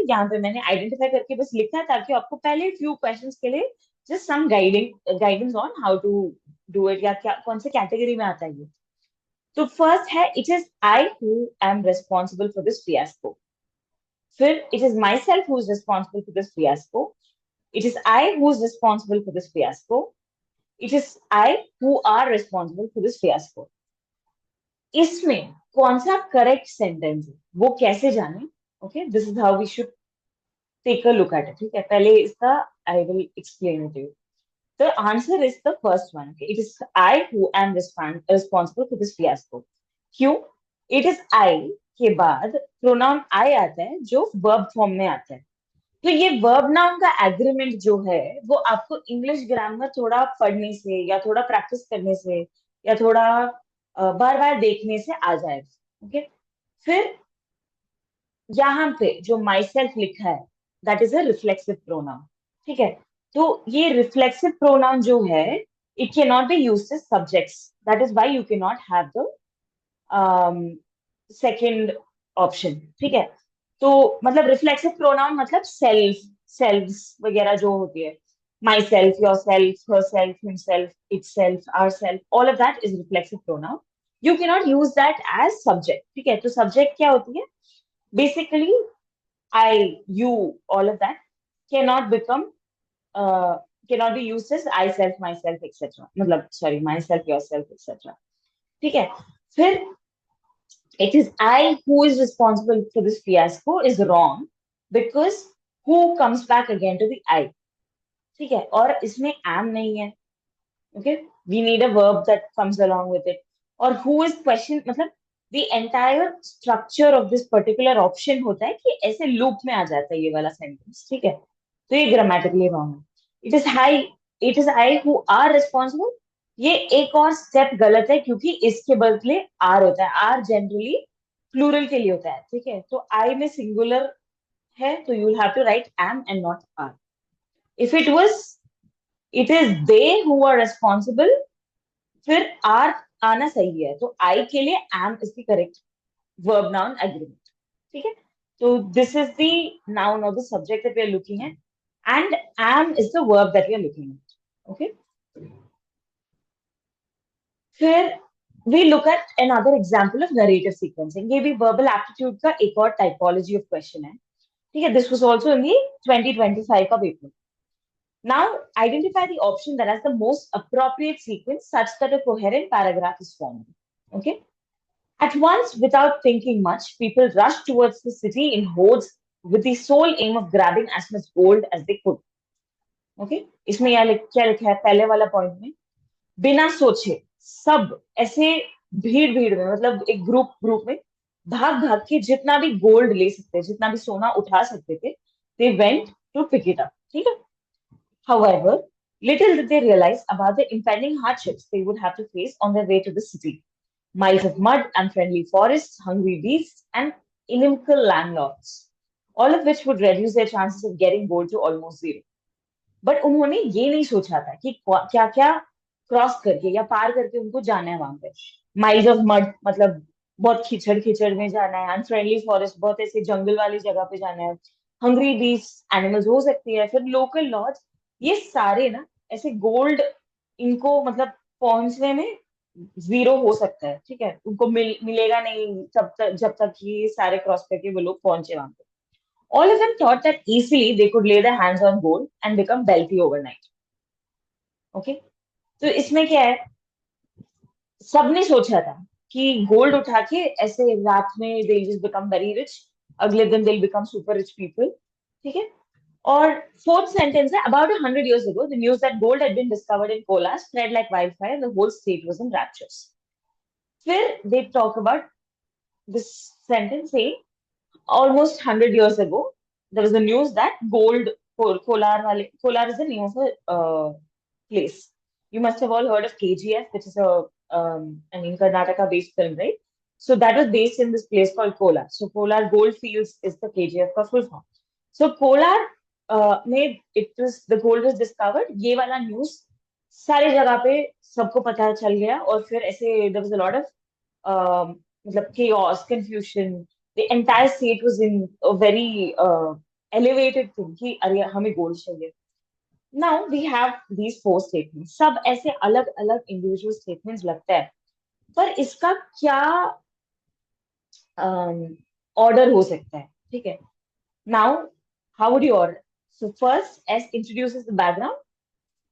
यहाँ पे मैंने आइडेंटिफाई करके बस लिखा है ताकि आपको पहले फ्यू क्वेश्चंस के लिए just some guidance on how to do it, या क्या कौन से कैटेगरी में आता है ये। तो फर्स्ट है, it is I who am responsible for this fiasco. फिर it is myself who is responsible for this fiasco. It is I who is responsible for this fiasco. It is I who are responsible for this fiasco. इसमें कौन सा correct sentence है वो कैसे जाने? Okay, this is how we should take a look at it. ठीक है, पहले इसका I will explain it you. The answer is the first one. Okay? It is I who am responsible for this fiasco. क्यों? It is I के बाद pronoun I आता है जो वर्ब फॉर्म में आता है। तो ये वर्ब नाउन का एग्रीमेंट जो है वो आपको इंग्लिश ग्रामर थोड़ा पढ़ने से या थोड़ा प्रैक्टिस करने से या थोड़ा बार बार देखने से आ जाएगा। ओके, फिर यहाँ पे जो माई सेल्फ लिखा है that is a reflexive pronoun. ठीक है, तो ये रिफ्लेक्सिव प्रोनाउन जो है it can not be used as subjects, that is why you can not have the second option. ठीक है, तो मतलब रिफ्लेक्सिव प्रोनाउन मतलब सेल्फ, सेल्व्स वगैरह जो होती है, myself, yourself, herself, himself, itself, ourself, all of that is reflexive pronoun. You can not use that as subject. ठीक है, तो सब्जेक्ट क्या होती है? Basically, I, you, all of that cannot become, uh, cannot be used as I self, myself, etc. मतलब sorry, myself, yourself, etc. ठीक है, फिर it is I who is responsible for this fiasco is wrong because who comes back again to the I. ठीक है, और इसमें am नहीं है। Okay, we need a verb that comes along with it. और who is question मतलब the entire structure of this particular option होता है कि ऐसे लूप में आ जाता है ये वाला सेंटेंस। ठीक है, तो ये ग्रामेटिकली रॉन्ग है। It is I who are responsible, ये एक और स्टेप गलत है क्योंकि इसके बदले आर होता है। आर जनरली प्लूरल के लिए होता है। ठीक है, तो आई में सिंगुलर है तो you will have to write am and not are. If it was it is they who are responsible, फिर आर आना सही है, तो आई के लिए am is the correct verb noun agreement. ठीक है, तो दिस इज द नाउन और the subject that we are looking at and am is the verb that we are looking at. Okay, फिर we look at another example of narrative sequencing. ये भी verbal aptitude का एक और typology of question है। ठीक है, this was also in the 2025 का paper. Now, identify the option that has the most appropriate sequence such that a coherent paragraph is formed. Okay? At once, without thinking much, people rushed towards the city in hordes with the sole aim of grabbing as much gold as they could. Okay? इसमें क्या लिखा है पहले वाला point में? बिना सोचे सब ऐसे भीड़ भीड़ में, मतलब एक ग्रुप ग्रुप में भाग भाग के जितना भी गोल्ड ले सकते, जितना भी सोना उठा सकते थे, they went to pick it up. ठीक है, however, little did they realize about the impending hardships they would have to face on their way to the city. Miles of mud, unfriendly forests, hungry beasts, and inimical landlords, all of which would reduce their chances of getting gold to almost zero. But उन्होंने ये नहीं सोचा था कि क्या क्या cross करके या पार करके उनको जाना है वहां पे। माइल्स ऑफ मड मतलब बहुत कीचड़ कीचड़ में जाना है। अनफ्रेंडली फॉरेस्ट बहुत ऐसे जंगल वाली जगह पे जाना है। हंग्री बीस्ट एनिमल्स हो सकती है, फिर लोकल लॉज, ये सारे ना ऐसे गोल्ड इनको मतलब पहुंचने में जीरो हो सकता है। ठीक है, उनको मिलेगा नहीं तब तक जब तक ये सारे क्रॉस करके वो लोग पहुंचे वहां पे। All of them thought that easily they could lay their hands on gold and become wealthy overnight. Okay, तो इसमें क्या है, सबने सोचा था कि गोल्ड उठा के ऐसे रात में they'll just become very rich, अगले दिन they'll become super rich people। ठीक है, और फोर्थ सेंटेंस है, about 100 years ago the news that gold had been discovered in Kola spread like wildfire, the whole state was in raptures। फिर they talk about this sentence saying almost 100 years ago there was a news that gold, Kolar is the name of a place. You must have all heard of KGF, which is a I mean Karnataka based film, right? So that was based in this place called Kolar. So Kolar Goldfields is the KGF का full form. So Kolar में it was the gold was discovered, ये वाला news सारी जगह पे सबको पता चल गया, और फिर ऐसे there was a lot of मतलब chaos, confusion. The entire state was in a very elevated thing कि अरे हमें गोल्ड चाहिए. Now we have these four statements, सब ऐसे अलग अलग इंडिविजुअल स्टेटमेंट्स लगता है, पर इसका क्या ऑर्डर हो सकता है. ठीक है. Now how would you order? So first S introduces the background.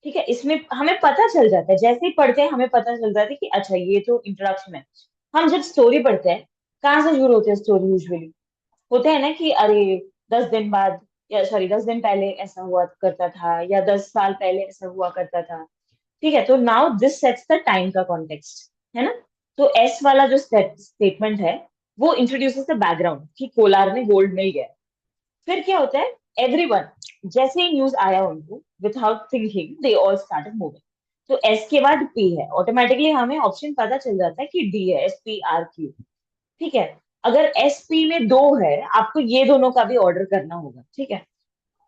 ठीक है, इसमें हमें पता चल जाता है, जैसे ही पढ़ते हैं हमें पता चल जाता है कि अच्छा ये तो इंट्रोडक्शन है. हम जब स्टोरी पढ़ते हैं, कहाँ से शुरू होते हैं स्टोरी यूजुअली? होते हैं ना कि अरे 10 दिन बाद, या सॉरी 10 दिन पहले ऐसा हुआ करता था, या 10 साल पहले ऐसा हुआ करता था. ठीक है, तो now this sets the time का कॉन्टेक्स्ट, है ना. तो एस वाला जो स्टेटमेंट है, वो इंट्रोड्यूसेस द बैकग्राउंड कि कोलार में गोल्ड मिल गया. फिर क्या होता है, एवरीवन, जैसे ही न्यूज आया उनको, without thinking they all started moving. तो एस के बाद पी है, ऑटोमेटिकली हमें ऑप्शन पता चल जाता है कि डी है, SPRQ. ठीक है. अगर SP में दो है, आपको ये दोनों का भी ऑर्डर करना होगा. ठीक है.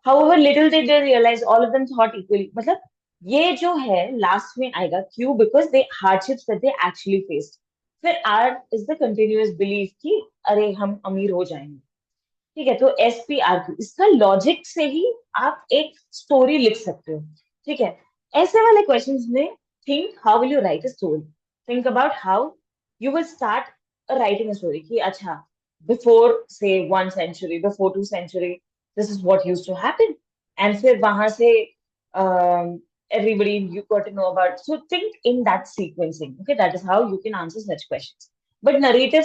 However, little did they realize all of them thought equally. मतलब ये जो है लास्ट में आएगा क्यों, because they hardships that they actually faced. फिर are is the continuous belief कि अरे हम अमीर हो जाएंगे. ठीक है, तो SPRQ, इसका लॉजिक से ही आप एक स्टोरी लिख सकते हो. ठीक है. ऐसे वाले क्वेश्चंस में think how will you write a story. Think about how you will start writing a story कि अच्छा, बिफोर से 1 century, before 2 century, this is what used to happen. And फिर वहां से everybody you got to know about. So think in that sequencing. Okay, that is how you can answer such questions. But narrative